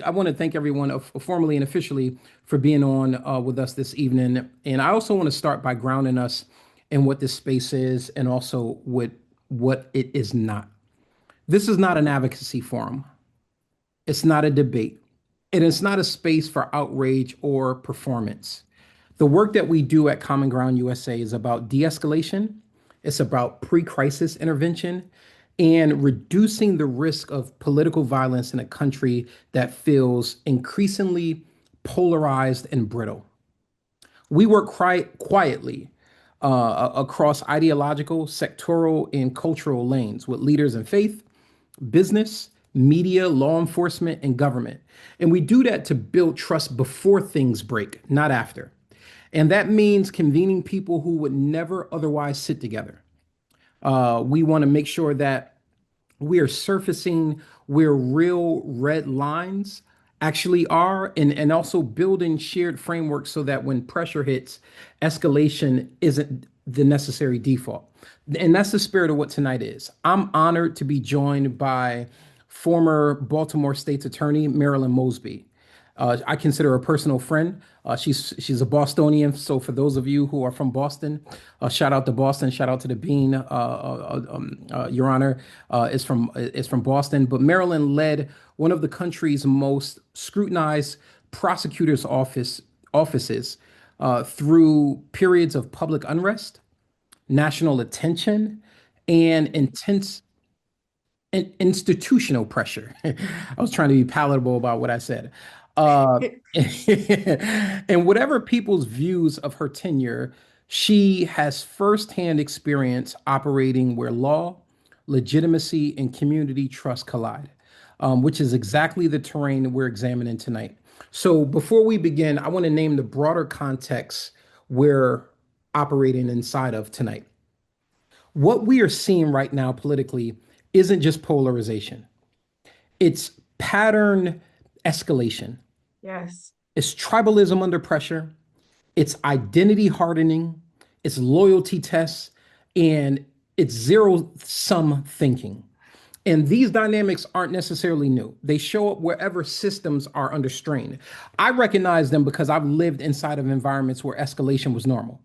I want to thank everyone formally and officially for being on with us this evening. And I also want to start by grounding us in what this space is and also what it is not. This is not an advocacy forum. It's not a debate. And it's not a space for outrage or performance. The work that we do at Common Ground USA is about de escalation, it's about pre crisis intervention, and reducing the risk of political violence in a country that feels increasingly polarized and brittle. We work quietly across ideological, sectoral, and cultural lanes with leaders in faith, business, media, law enforcement, and government. And we do that to build trust before things break, not after. And that means convening people who would never otherwise sit together. We want to make sure that we are surfacing where real red lines actually are and also building shared frameworks so that when pressure hits, escalation isn't the necessary default. And that's the spirit of what tonight is. I'm honored to be joined by former Baltimore State's Attorney Marilyn Mosby. I consider her a personal friend. She's a Bostonian. So for those of you who are from Boston, shout out to Boston. Shout out to the Bean. Your Honor is from Boston. But Maryland led one of the country's most scrutinized prosecutors' offices through periods of public unrest, national attention, and intense institutional pressure. I was trying to be palatable about what I said. Uh, and whatever people's views of her tenure, she has firsthand experience operating where law, legitimacy, and community trust collide, which is exactly the terrain we're examining tonight. So before we begin, I want to name the broader context we're operating inside of tonight. What we are seeing right now politically isn't just polarization, it's pattern escalation. Yes. It's tribalism under pressure, it's identity hardening, it's loyalty tests, and it's zero sum thinking. And these dynamics aren't necessarily new. They show up wherever systems are under strain. I recognize them because I've lived inside of environments where escalation was normal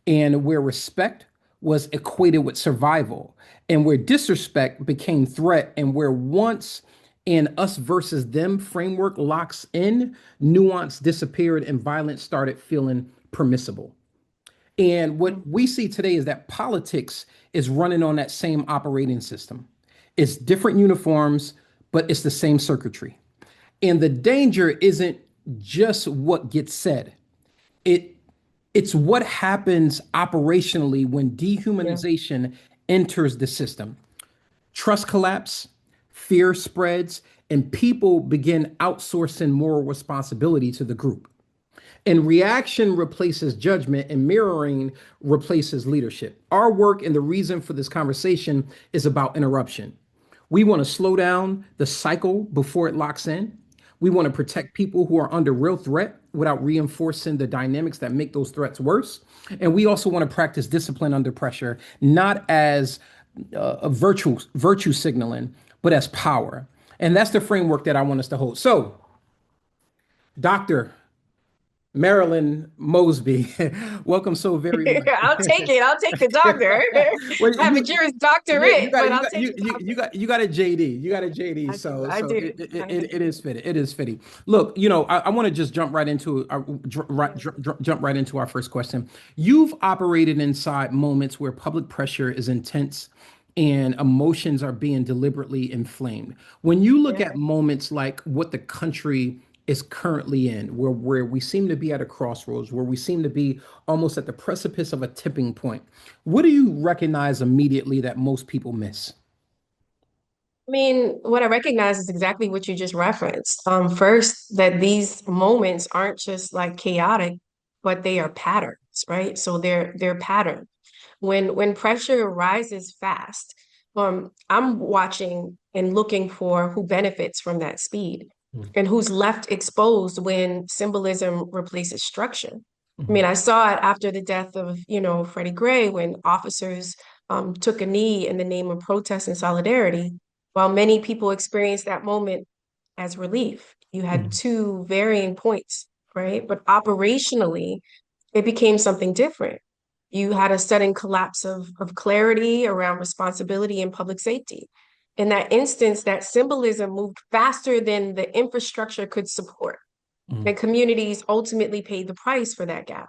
and where respect was equated with survival and where disrespect became threat and where once an us versus them framework locks in, nuance disappeared and violence started feeling permissible. And what we see today is that politics is running on that same operating system. It's different uniforms, but it's the same circuitry. And the danger isn't just what gets said. It it's what happens operationally when Yeah. dehumanization enters the system. Trust collapse, fear spreads, and people begin outsourcing moral responsibility to the group. And reaction replaces judgment, and mirroring replaces leadership. Our work and the reason for this conversation is about interruption. We want to slow down the cycle before it locks in. We want to protect people who are under real threat without reinforcing the dynamics that make those threats worse. And we also want to practice discipline under pressure, not as a virtue signaling, but as power. And that's the framework that I want us to hold. So, Doctor Marilyn Mosby, welcome so very much. I'll take it. I'll take the doctor. Well, I have a Juris Doctorate, but I'll take the doctor. you got a JD. You got a JD. I do. So I do. I do. it is fitting. It is fitting. Look, I want to just jump right into jump right into our first question. You've operated inside moments where public pressure is intense and emotions are being deliberately inflamed. When you look Yeah. at moments like what the country is currently in, where we seem to be at a crossroads, where we seem to be almost at the precipice of a tipping point, what do you recognize immediately that most people miss? I mean, what I recognize is exactly what you just referenced. First, that these moments aren't just like chaotic, but they are patterns, right? So they're patterned. When pressure rises fast, I'm watching and looking for who benefits from that speed and who's left exposed when symbolism replaces structure. I Mhm. mean, I saw it after the death of, Freddie Gray when officers took a knee in the name of protest and solidarity, while many people experienced that moment as relief. You had Mhm. two varying points, right? But operationally, it became something different. You had a sudden collapse of clarity around responsibility and public safety. In that instance, that symbolism moved faster than the infrastructure could support, and Mhm. communities ultimately paid the price for that gap.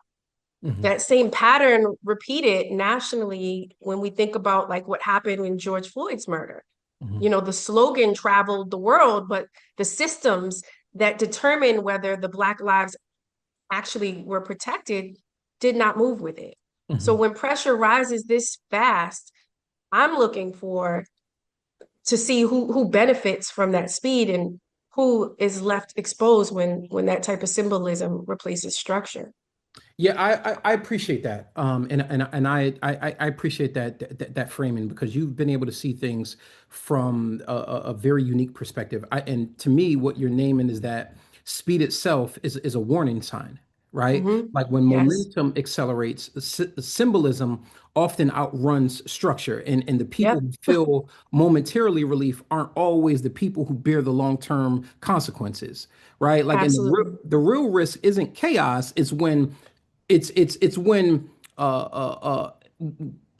Mhm. That same pattern repeated nationally when we think about like what happened in George Floyd's murder. Mhm. You know, the slogan traveled the world, but the systems that determine whether the Black lives actually were protected did not move with it. So Mhm. when pressure rises this fast, I'm looking for to see who benefits from that speed and who is left exposed when that type of symbolism replaces structure. Yeah, I appreciate that. And I appreciate that framing because you've been able to see things from a very unique perspective. And to me, what you're naming is that speed itself is a warning sign, right? Hmm. Like when Yes. momentum accelerates, symbolism often outruns structure, and the people Yep. who feel momentarily relief aren't always the people who bear the long-term consequences, right? Like, and Absolutely. the real risk isn't chaos; it's when it's when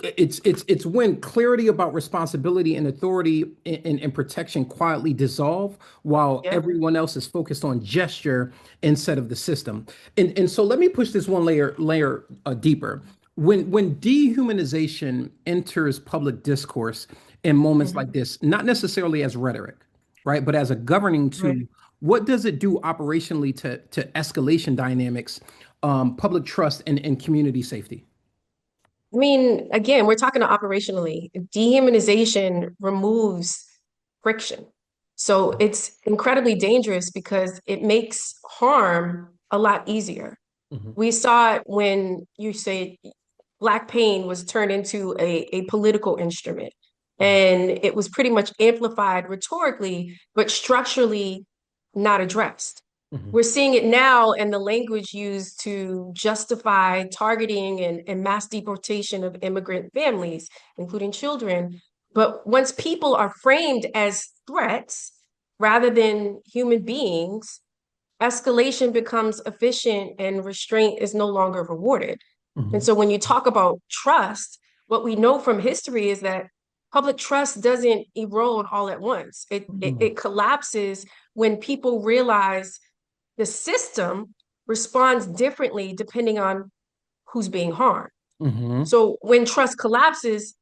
it's when clarity about responsibility and authority and protection quietly dissolve while Yep. everyone else is focused on gesture instead of the system. And so let me push this one layer deeper. When dehumanization enters public discourse in moments like Hmm. this, not necessarily as rhetoric, right, but as a governing Right. tool, what does it do operationally to escalation dynamics, public trust, and community safety? I mean, again, we're talking operationally. Dehumanization removes friction. So it's incredibly dangerous because it makes harm a lot easier. Mhm. We saw it when you say Black pain was turned into a political instrument. Mhm. And it was pretty much amplified rhetorically, but structurally not addressed. Mhm. We're seeing it now in the language used to justify targeting and mass deportation of immigrant families, including children. But once people are framed as threats rather than human beings, escalation becomes efficient and restraint is no longer rewarded. And Mhm. so when you talk about trust, what we know from history is that public trust doesn't erode all at once. It collapses when people realize the system responds differently depending on who's being harmed. Mhm. So when trust collapses,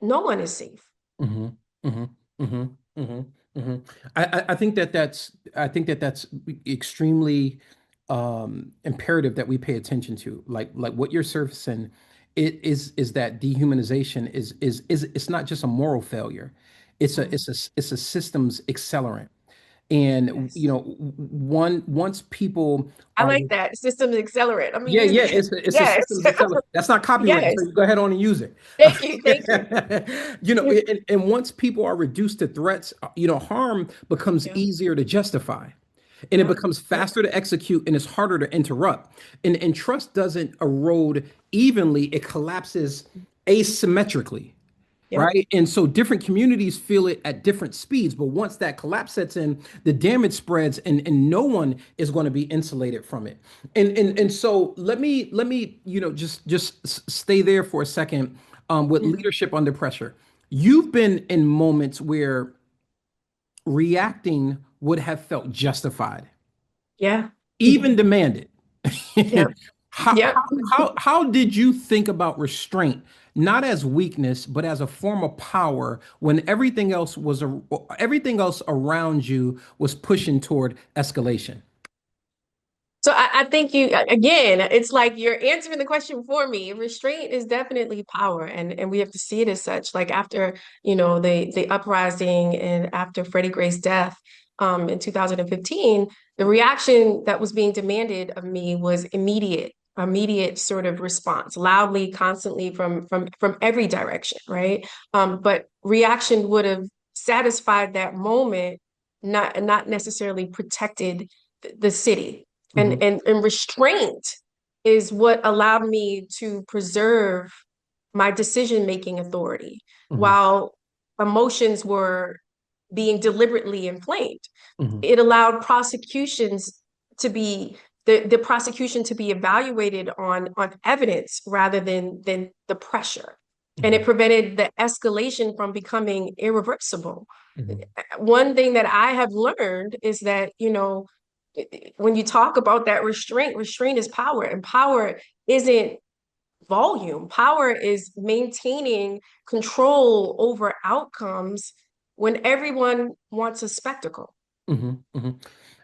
no one is safe. Mhm. Mhm. Mhm. Mhm. Mhm. I think that's extremely imperative that we pay attention to. Like what you're surfacing, it is that dehumanization is it's not just a moral failure. Mhm. It's a systems accelerant. And Yes. once people I are like that. Systems accelerate. I'm gonna yeah, use yeah, it. it's a Yes. systems accelerant. That's not copyrighted, Yes. so you go ahead on and use it. Thank you. Thank you. And once people are reduced to threats, harm becomes Yep. easier to justify, and it Yep. becomes Yep. faster to execute, and it's harder to interrupt. And trust doesn't erode evenly; it collapses asymmetrically, Yep. right? And so different communities feel it at different speeds. But once that collapse sets in, the damage spreads, and no one is going to be insulated from it. And so let me stay there for a second with Mhm. leadership under pressure. You've been in moments where reacting would have felt justified, Yeah. even demanded. Yep. Yep. How did you think about restraint, not as weakness, but as a form of power when everything else around you was pushing toward escalation? So I think again, it's like you're answering the question for me. Restraint is definitely power, and we have to see it as such. Like after, the uprising and after Freddie Gray's death, in 2015, the reaction that was being demanded of me was immediate sort of response, loudly, constantly from every direction, right? But reaction would have satisfied that moment, not necessarily protected the city. and Hmm. and and restraint is what allowed me to preserve my decision making authority Hmm. while emotions were being deliberately inflamed. Hmm. It allowed prosecutions to be the prosecution to be evaluated on evidence rather than the pressure. And it Hmm. prevented the escalation from becoming irreversible. Hmm. One thing that I have learned is that, when you talk about that restraint is power, and power isn't volume. Power is maintaining control over outcomes when everyone wants a spectacle. Hmm. Hmm.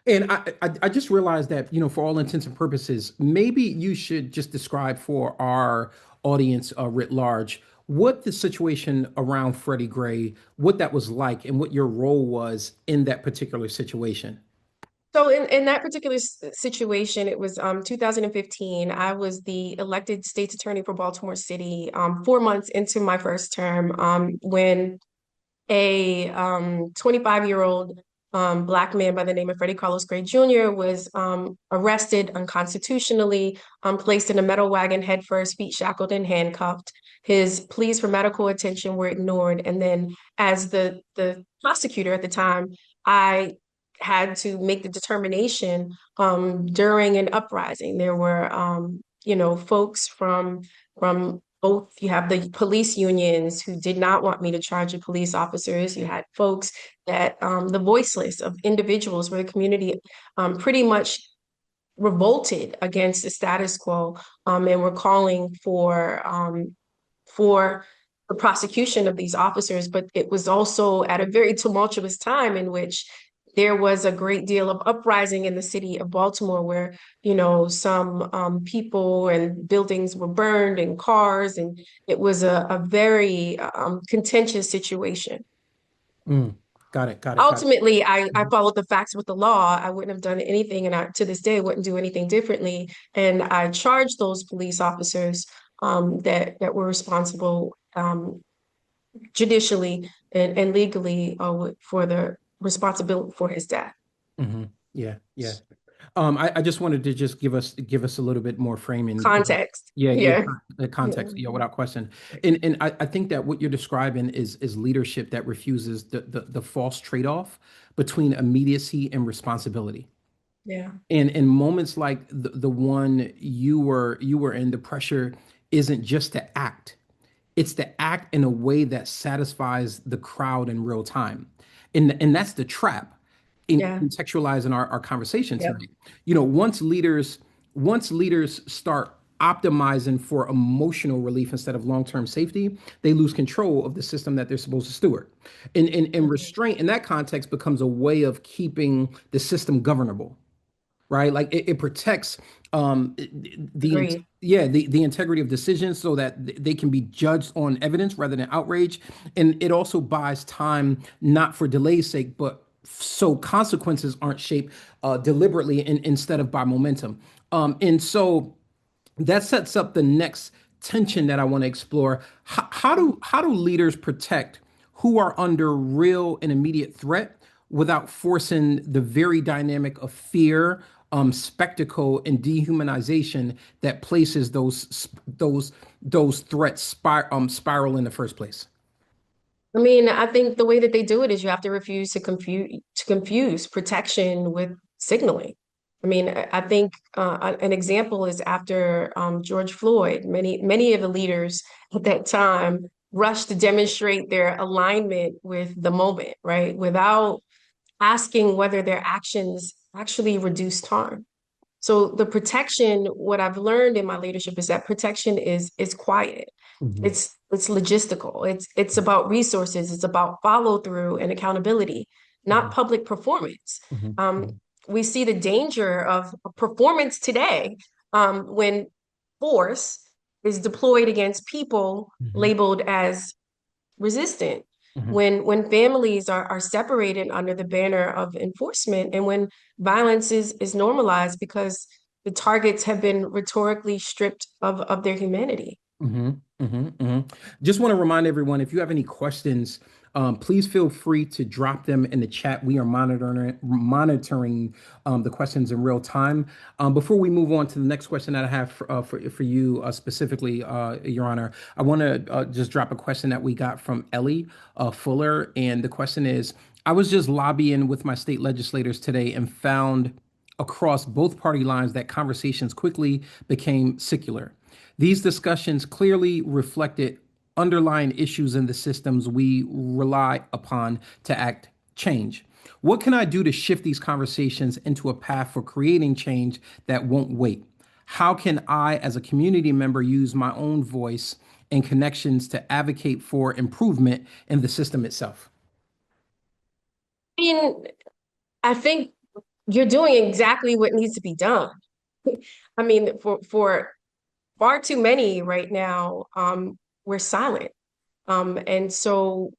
And I just realized that, for all intents and purposes, maybe you should just describe for our audience writ large what the situation around Freddie Gray, what that was like, and what your role was in that particular situation. So in that particular situation, it was 2015. I was the elected state's attorney for Baltimore City, 4 months into my first term, when a 25-year-old Black man by the name of Freddie Carlos Gray Jr. was arrested unconstitutionally, placed in a metal wagon head first, feet shackled and handcuffed. His pleas for medical attention were ignored. And then, as the prosecutor at the time, I had to make the determination during an uprising. There were, folks from both. You have the police unions who did not want me to charge the police officers. You had folks that the voiceless of individuals where the community pretty much revolted against the status quo, and were calling for the prosecution of these officers. But it was also at a very tumultuous time in which there was a great deal of uprising in the city of Baltimore, where some people and buildings were burned and cars, and it was a very contentious situation. Mm. Got it. Got it. Got it. Ultimately, I Mhm. followed the facts with the law. I wouldn't have done anything, and to this day wouldn't do anything differently. And I charged those police officers that were responsible, judicially and legally, for the responsibility for his death. Hmm. Yeah. Yeah. I just wanted to just give us a little bit more framing. Context. Yeah, yeah, Yeah. the Yeah. context, without question. And I think that what you're describing is leadership that refuses the false trade-off between immediacy and responsibility. Yeah. And in moments like the one you were in, the pressure isn't just to act. It's to act in a way that satisfies the crowd in real time. And that's the trap in Yeah. contextualizing our conversation Yep. tonight. Once leaders start optimizing for emotional relief instead of long-term safety, they lose control of the system that they're supposed to steward. And Mhm. restraint in that context becomes a way of keeping the system governable, right? Like it protects Agreed. the integrity of decisions so that they can be judged on evidence rather than outrage. And it also buys time, not for delay's sake, but so consequences aren't shaped deliberately instead of by momentum. And so that sets up the next tension that I want to explore. How do leaders protect who are under real and immediate threat without forcing the very dynamic of fear, spectacle, and dehumanization that places those threats spiral in the first place? I mean, I think the way that they do it is you have to refuse to confuse protection with signaling. I mean, I think an example is after George Floyd. Many of the leaders at that time rushed to demonstrate their alignment with the moment, right? Without asking whether their actions actually reduced harm. So the protection, what I've learned in my leadership is that protection is quiet. Mhm. It's logistical. It's about resources. It's about follow through and accountability, not Mhm. public performance. Mhm. Um, we see the danger of performance today, when force is deployed against people Mhm. labeled as resistant, Mhm. when families are separated under the banner of enforcement, and when violence is normalized because the targets have been rhetorically stripped of their humanity. hmm Just want to remind everyone, if you have any questions, please feel free to drop them in the chat. We are monitoring the questions in real time. Before we move on to the next question that I have for you specifically, Your Honor, I want to just drop a question that we got from Ellie Fuller, and the question is: I was just lobbying with my state legislators today and found across both party lines that conversations quickly became secular. These discussions clearly reflected underlying issues in the systems we rely upon to act change. What can I do to shift these conversations into a path for creating change that won't wait? How can I, as a community member, use my own voice and connections to advocate for improvement in the system itself? I mean, I think you're doing exactly what needs to be done. I mean, for far too many right now, we're silent. And so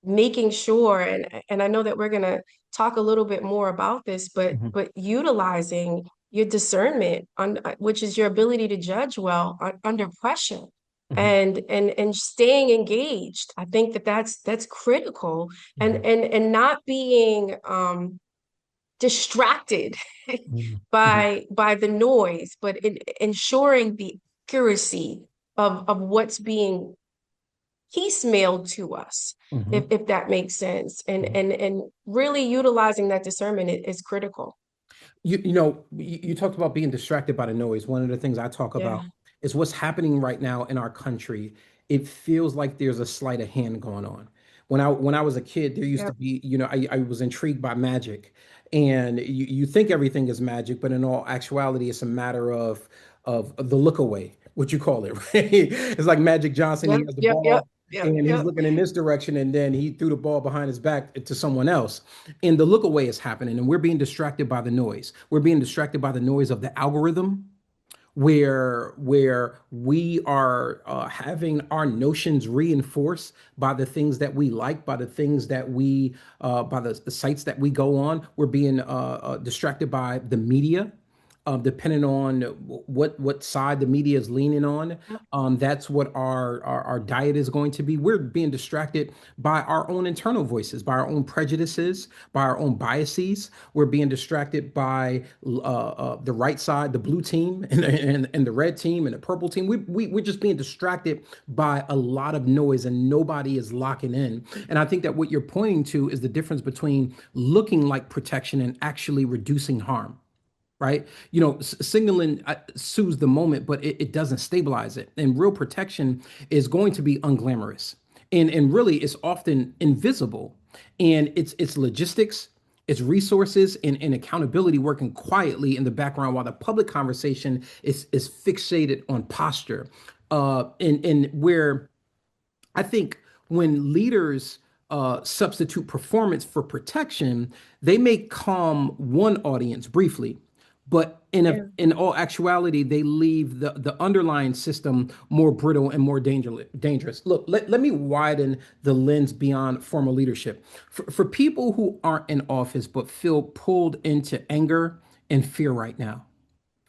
making sure, and I know that we're gonna talk a little bit more about this, Mhm, but utilizing your discernment on which is your ability to judge well under pressure mhm, and staying engaged. I think that that's critical mhm, and not being distracted mhm, mhm, by the noise, but ensuring the accuracy of what's being piecemeal to us, mhm, if that makes sense. And mhm. and really utilizing that discernment is critical. You talked about being distracted by the noise. One of the things I talk Yeah. about is what's happening right now in our country. It feels like there's a sleight of hand going on. When I was a kid, there used to Yep. be, I was intrigued by magic. And you think everything is magic, but in all actuality, it's a matter of the look away, what you call it, right? It's like Magic Johnson, Yep. he has the Yep. Yep. ball Yep. and he's Yep. looking in this direction, and then he threw the ball behind his back to someone else, and the look away is happening, and we're being distracted by the noise. We're being distracted by the noise of the algorithm, where we are having our notions reinforced by the things that we like, by the things that we by the sites that we go on. We're being distracted by the media, depending on what side the media is leaning on. Yep. That's what our diet is going to be. We're being distracted by our own internal voices, by our own prejudices, by our own biases. We're being distracted by the right side, the blue team, and the red team, and the purple team. We're just being distracted by a lot of noise, and nobody is locking in. And I think that what you're pointing to is the difference between looking like protection and actually reducing harm, right? Signaling soothes the moment, but it doesn't stabilize it. And real protection is going to be unglamorous, and really, it's often invisible. And it's logistics, it's resources, and accountability working quietly in the background while the public conversation is fixated on posture. And where I think when leaders substitute performance for protection, they may calm one audience briefly, but Yeah. in all actuality, they leave the underlying system more brittle and more dangerous. Look, let me widen the lens beyond formal leadership. For people who aren't in office but feel pulled into anger and fear right now,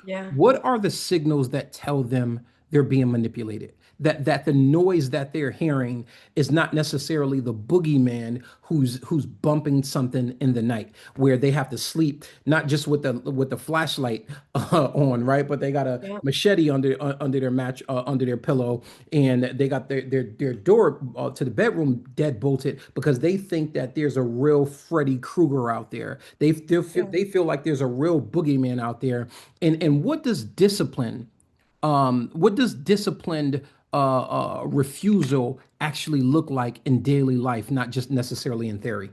Yeah. what are the signals that tell them they're being manipulated? That the noise that they're hearing is not necessarily the boogeyman who's bumping something in the night, where they have to sleep not just with the flashlight on, right? But they got a Yeah. machete under their match under their pillow, and they got their door to the bedroom dead bolted because they think that there's a real Freddy Krueger out there. Yeah. They feel like there's a real boogeyman out there. And what does disciplined refusal actually look like in daily life, not just necessarily in theory?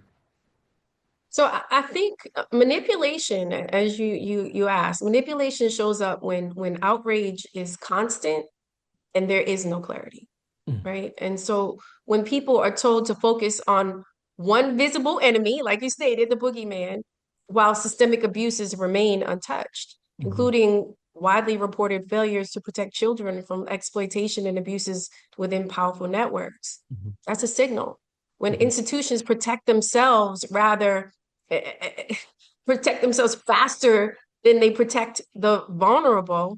So I think manipulation, as you asked, manipulation shows up when outrage is constant and there is no clarity, Mm, right? And so when people are told to focus on one visible enemy, like you stated, the boogeyman, while systemic abuses remain untouched, mhm, including widely reported failures to protect children from exploitation and abuses within powerful networks. mhm, That's a signal. When mhm, institutions protect themselves protect themselves faster than they protect the vulnerable,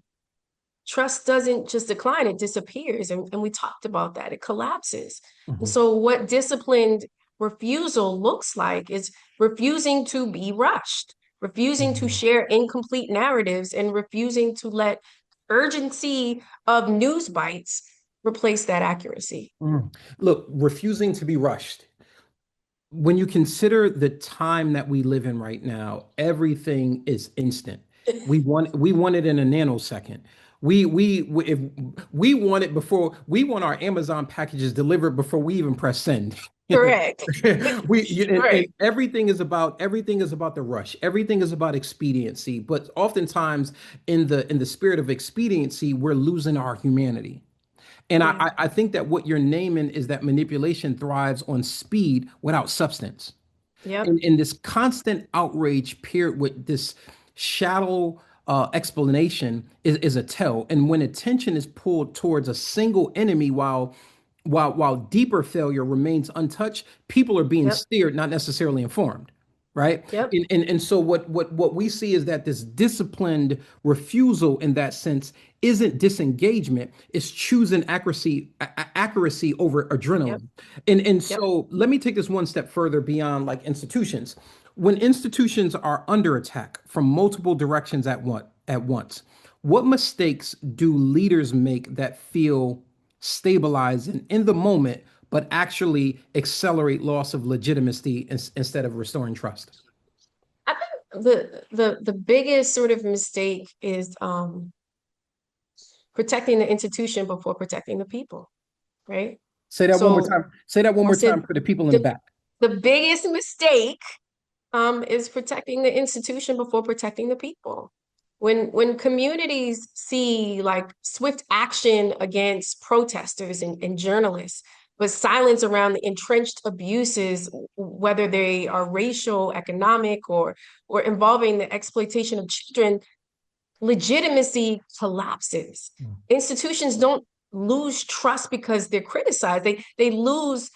trust doesn't just decline, it disappears. And we talked about that. It collapses. And Hmm. so what disciplined refusal looks like is refusing to be rushed, refusing to Hmm. share incomplete narratives, and refusing to let urgency of news bites replace that accuracy. Mm. Look, refusing to be rushed. When you consider the time that we live in right now, everything is instant. We want it in a nanosecond. If we want it before we want our Amazon packages delivered before we even press send. Correct. And Right. everything is about the rush. Everything is about expediency. But oftentimes, in the spirit of expediency, we're losing our humanity. And I, Yeah. I I think that what you're naming is that manipulation thrives on speed without substance. Yep. In this constant outrage paired with this shallow explanation is a tell. And when attention is pulled towards a single enemy while deeper failure remains untouched, people are being Yep. steered, not necessarily informed. Right. Yep. And so what we see is that this disciplined refusal in that sense isn't disengagement, it's choosing accuracy over Yep. adrenaline. And Yep. so let me take this one step further beyond like institutions. When institutions are under attack from multiple directions at once, what mistakes do leaders make that feel stabilizing in the moment, but actually accelerate loss of legitimacy instead of restoring trust? I think the biggest sort of mistake is protecting the institution before protecting the people, right? Say that one more So time. Say that one I more said time for the people in the the back. the biggest mistake is protecting the institution before protecting the people. When communities see like swift action against protesters and journalists, but silence around the entrenched abuses, whether they are racial, economic, or involving the exploitation of children, legitimacy collapses. Institutions don't lose trust because they're criticized. They lose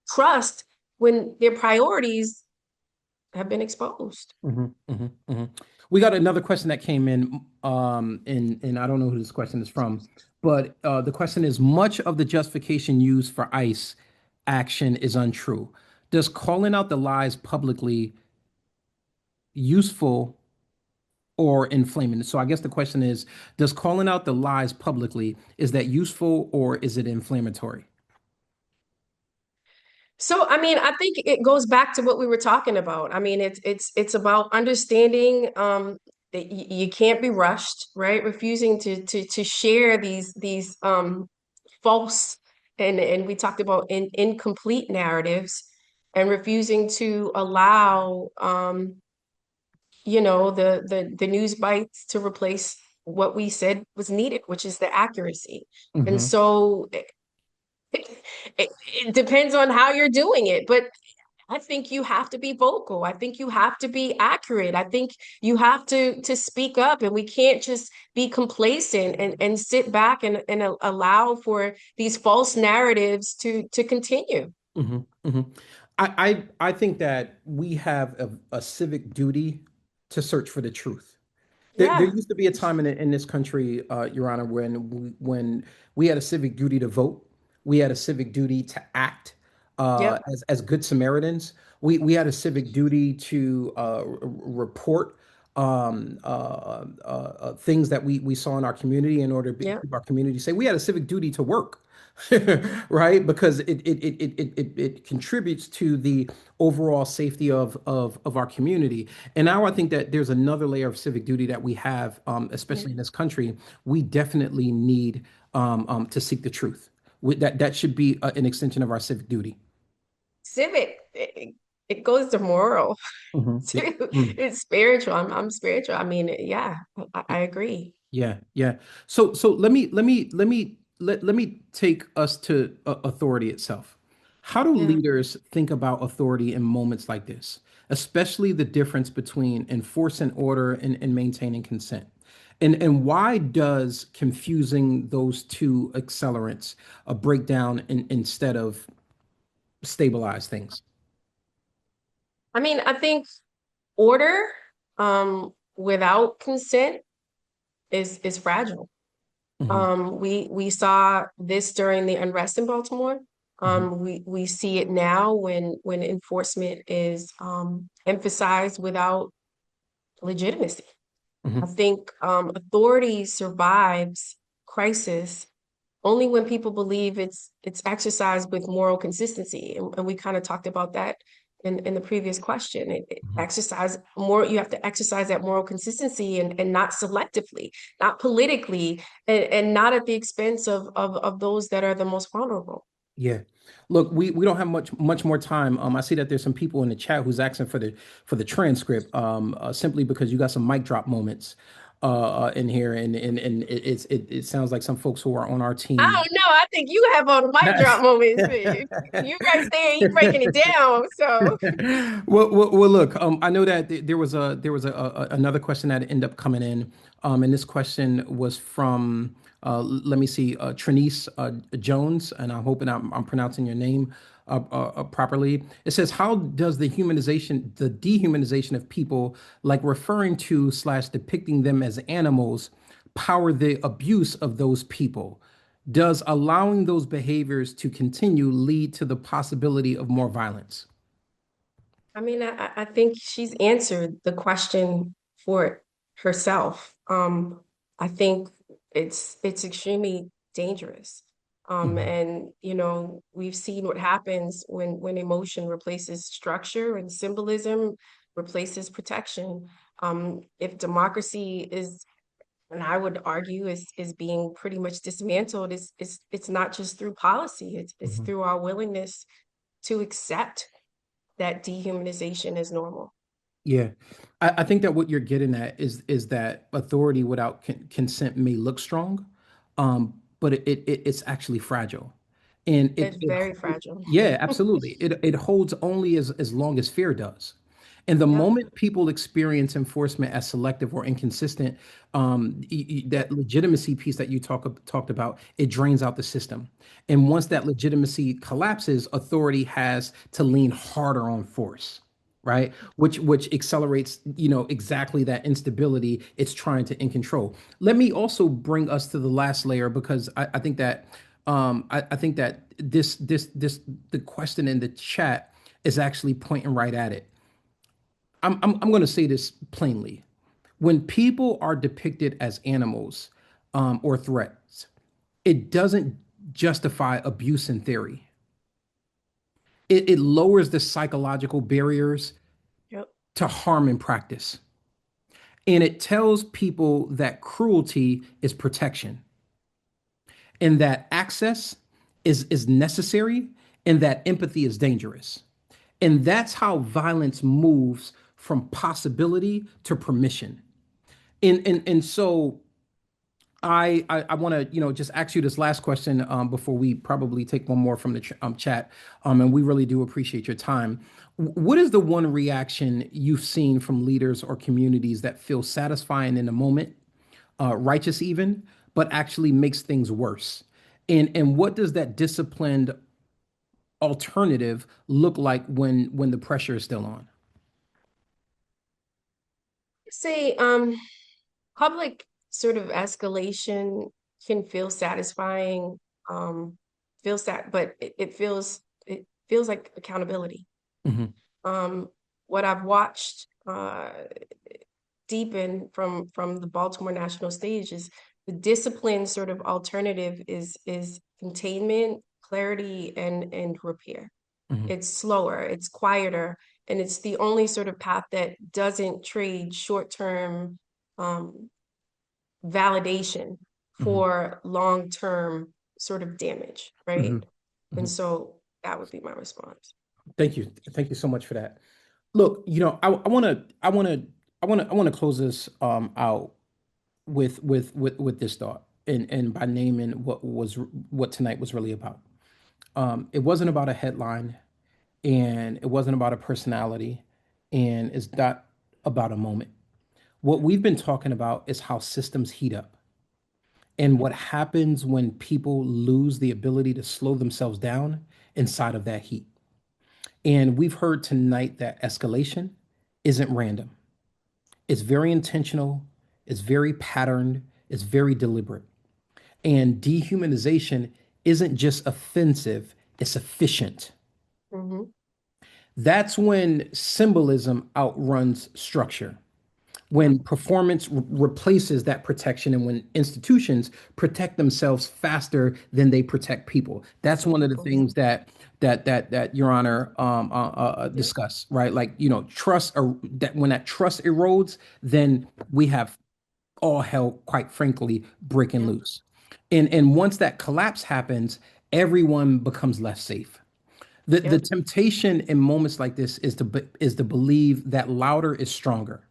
trust when their priorities have been exposed. Hmm. Hmm. Hmm. We got another question that came in, and I don't know who this question is from, but the question is: much of the justification used for ICE action is untrue. Does calling out the lies publicly useful or inflaming? So I guess the question is: does calling out the lies publicly is that useful or is it inflammatory? So, I mean, I think it goes back to what we were talking about. I mean, it's about understanding that you can't be rushed, right? Refusing to share these false and we talked about incomplete narratives, and refusing to allow the news bites to replace what we said was needed, which is the accuracy. And Hmm. so it depends on how you're doing it, but I think you have to be vocal. I think you have to be accurate. I think you have to speak up, and we can't just be complacent and sit back and allow for these false narratives to continue. Hmm. Hmm. I think that we have a civic duty to search for the truth. There Yeah, used to be a time in this country, Your Honor, when we had a civic duty to vote, we had a civic duty to act yep, as good Samaritans. We had a civic duty to report things that we saw in our community in order to yep. keep our community safe. We had a civic duty to work, right? Because it contributes to the overall safety of our community. And now I think that there's another layer of civic duty that we have, Yeah. especially in this country. We definitely need to seek the truth. That should be an extension of our civic duty. Civic, it goes to moral Mhm. too. Mm. It's spiritual. I'm spiritual. I mean, yeah, I agree. Yeah, yeah. So let me take us to authority itself. How do Yeah. leaders think about authority in moments like this, especially the difference between enforcing order and maintaining consent? And why does confusing those two accelerants break down instead of stabilize things? I mean, I think order without consent is fragile. Hmm. We saw this during the unrest in Baltimore. Hmm. We see it now when enforcement is emphasized without legitimacy. I Hmm. think authority survives crisis only when people believe it's exercised with moral consistency. And we kind of talked about that in the previous question. It Hmm. exercise more, you have to exercise that moral consistency and not selectively, not politically, and not at the expense of those that are the most vulnerable. Yeah. Look, we don't have much more time. I see that there's some people in the chat who's asking for the transcript, simply because you got some mic drop moments in here, and it sounds like some folks who are on our I team. don't know. I think you have all the mic drop moments. You right there, you breaking it down. So Well, look, I know that another question that ended up coming in, and this question was from let me see, Trinice Jones, and I'm hoping I'm pronouncing your name properly. It says, "How does the dehumanization of people, like referring to slash depicting them as animals, power the abuse of those people? Does allowing those behaviors to continue lead to the possibility of more violence?" I mean, I think she's answered the question for herself. I think it's extremely dangerous. Mhm. And you know, we've seen what happens when emotion replaces structure and symbolism replaces protection. If democracy is, and I would argue is being pretty much dismantled, it's not just through policy, it's Mhm. through our willingness to accept that dehumanization is normal. Yeah, I think that what you're getting at is that authority without consent may look strong, but it's actually fragile, and It's very fragile. yeah, absolutely, it holds only as long as fear does. And the Yep, moment people experience enforcement as selective or inconsistent, that yep, legitimacy piece that you talked about, it drains out the system. And once that yep. legitimacy collapses, authority has to lean harder on force, right? Which accelerates, exactly that instability it's trying to in control. Let me also bring us to the last layer, because I think that I think that this the question in the chat is actually pointing right at it. I'm going to say this plainly. When people are depicted as animals, or threats, it doesn't justify abuse in theory. It lowers the psychological barriers Yep. to harm in practice. And it tells people that cruelty is protection, and that access is necessary, and that empathy is dangerous. And that's how violence moves from possibility to permission. And so I want to, just ask you this last question, before we probably take one more from the chat. And we really do appreciate your time. What is the one reaction you've seen from leaders or communities that feel satisfying in the moment, righteous even, but actually makes things worse? And what does that disciplined alternative look like when the pressure is still on? Say, public sort of escalation can feel satisfying, um, but it feels like accountability. Hmm. Um, what I've watched deepen from the Baltimore national stage is the discipline sort of alternative is containment, clarity, and repair. Hmm. It's slower, it's quieter, and it's the only sort of path that doesn't trade short-term um, validation Hmm. for long-term sort of damage, Hmm. right? And Hmm. so that would be my response. Thank you so much for that. Look, I want to close this out with this thought, and by naming what tonight was really about. It wasn't about a headline, and it wasn't about a personality, and it's not about a moment. What we've been talking about is how systems heat up, and what happens when people lose the ability to slow themselves down inside of that heat. And we've heard tonight that escalation isn't random. It's very intentional, it's very patterned, it's very deliberate. And dehumanization isn't just offensive, it's efficient. Hmm. That's when symbolism outruns structure, Yep. when performance replaces that protection, and when institutions protect themselves faster than they protect people. That's The one of the people. Yep. things that Your Honor Yep. discuss, right? Like, trust, or that when that trust erodes, then we have all hell, quite frankly, breaking Yep. loose. And once that collapse happens, everyone becomes less safe. The Yep. temptation in moments like this is to believe that louder is stronger.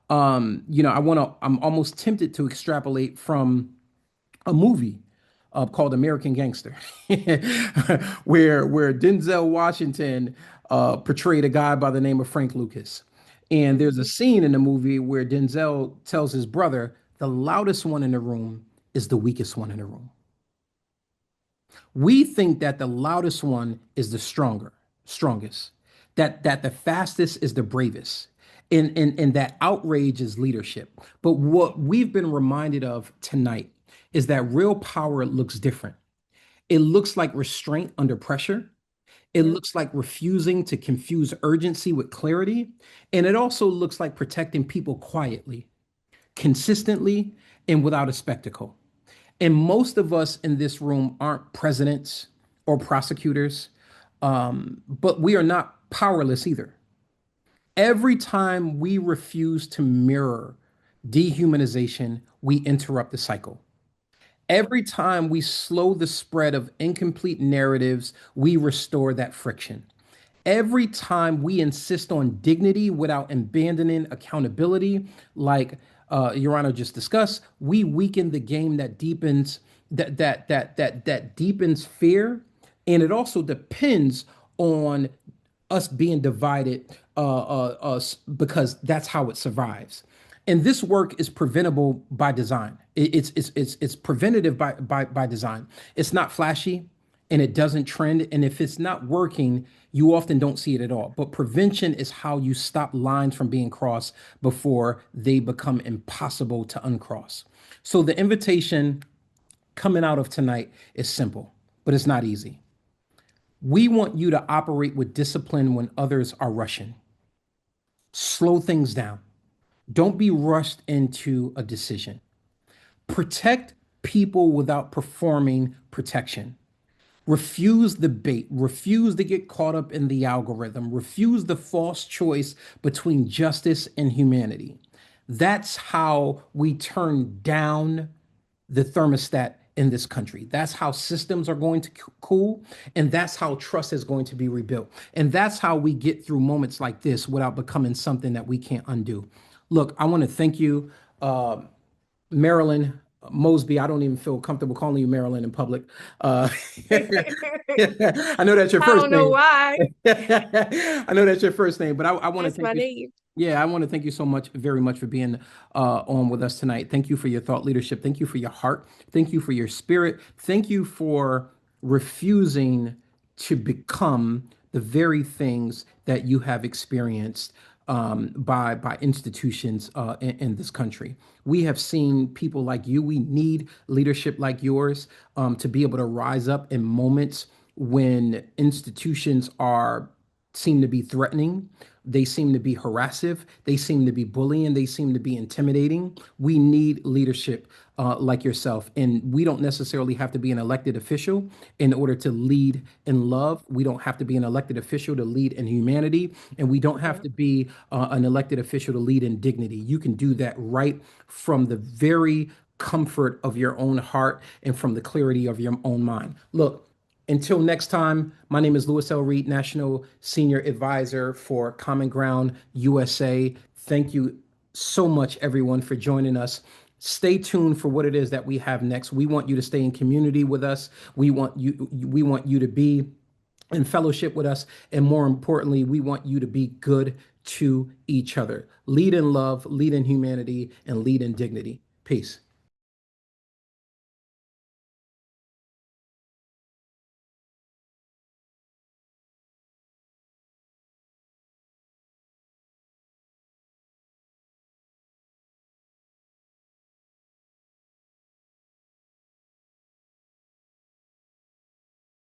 I'm almost tempted to extrapolate from a movie called American Gangster, where Denzel Washington portrayed a guy by the name of Frank Lucas. And there's a Hmm. scene in the movie where Denzel tells his brother, the loudest one in the room is the weakest one in the room. We think that the loudest one is the strongest, that the fastest is the bravest, and that outrage is leadership. But what we've been reminded of tonight is that real power looks different. It looks like restraint under pressure. It Yep. looks like refusing to confuse urgency with clarity. And it also looks like protecting people quietly, consistently, and without a spectacle. And most of us in this room aren't presidents or prosecutors, but we are not powerless either. Every time we refuse to mirror dehumanization, we interrupt the cycle. Yep. Every time we slow the spread of incomplete narratives, we restore that friction. Every time we insist on dignity without abandoning accountability, like Your Honor just discussed, we weaken the game that deepens that deepens fear, and it also depends on us being divided, us, because that's how it survives. And this work is preventable by design. It's preventative by design. It's not flashy, and it doesn't trend. And if it's not working, you often don't see it at all. But prevention is how you stop lines from being crossed before they become impossible to uncross. So the invitation coming out of tonight is simple, but it's not easy. We want you to operate with discipline when others are rushing. Slow things down. Don't be rushed into a decision. Protect people without performing protection. Refuse the bait. Refuse to get caught up in the algorithm. Refuse the false choice between justice and humanity. That's how we turn down the thermostat in this country. That's how systems are going to cool, and that's how trust is going to be rebuilt. And that's how we get through moments like this without becoming something that we can't undo. Look, I want to thank you, Marilyn Mosby. I don't even feel comfortable calling you Marilyn in public. Uh, I know that's your I first don't know name. why. I know that's your first name, but I want to That's thank my you. name. Yeah, I want to thank you so much, very much, for being on with us tonight. Thank you for your thought leadership. Thank you for your heart. Thank you for your spirit. Thank you for refusing to become the very things that you have experienced by institutions in this country. We have seen people like you. We need leadership like yours to be able to rise up in moments when institutions are seem to be threatening. They seem to be harassive. They seem to be bullying. They seem to be intimidating. We need leadership like yourself. And we don't necessarily have to be an elected official in order to lead in love. We don't have to be an elected official to lead in humanity. And we don't have Yep. to be an elected official to lead in dignity. You can do that right from the very comfort of your own heart and from the clarity of your own mind. Look, until next time, my name is Louis L. Reed, National Senior Advisor for Common Ground USA. Thank you so much, everyone, for joining us. Stay tuned for what it is that we have next. We want you to stay in community with us. We want you to be in fellowship with us. And more importantly, we want you to be good to each other. Lead in love, lead in humanity, and lead in dignity. Peace.